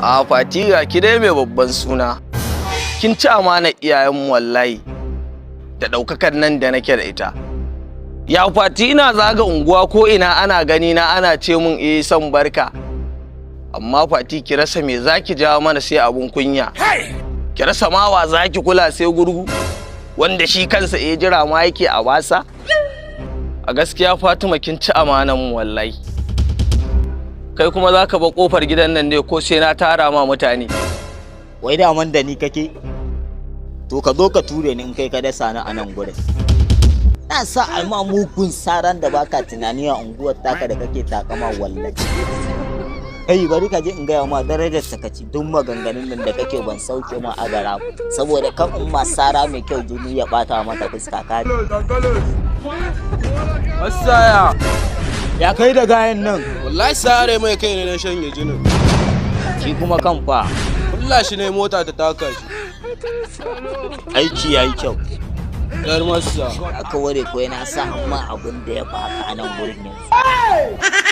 A Fatiga ki dai mai babban suna. Kin ci amanar iyayenmu wallahi. Da ɗaukakan nan da nake da ita. Ya Fati ina zaga unguwa ko ina ana gani na ana ce mun san barka. Amma Fati ki rasa me zaki jawo mana sai abun kunya. Ki rasa ma wa zaki kula sai gurgu. Wanda shi kansa jira ma yake a wasa. A gaskiya Fatima kin ci amanan mu wallahi. Kai kuma zaka ba kofar gidan nan ne ko sai na tara ma mutane. Wai da man da ni kake? To ka zo ka ture ni in kai ka dasa ni a nan gurin. Na sa alma mugun saran da baka tunani a unguwar taka da kake takama wallahi. Kai bari ka je in gaya ma darajar sakaci duk maganganun nan da kake ban sauke ma a gara saboda kan in ma sara mai kyau jini ya bata mata fuska ka ne. Asaya. Ya kai da gayan nan. Wallahi sare mai kai ne na shanye jinin. Ki kuma kan fa. Wallahi shi ne mota ta taka shi. Aiki yayi kyau. Yar masa. Aka ware ko yana sa amma abin da ya baka a nan gurin yanzu.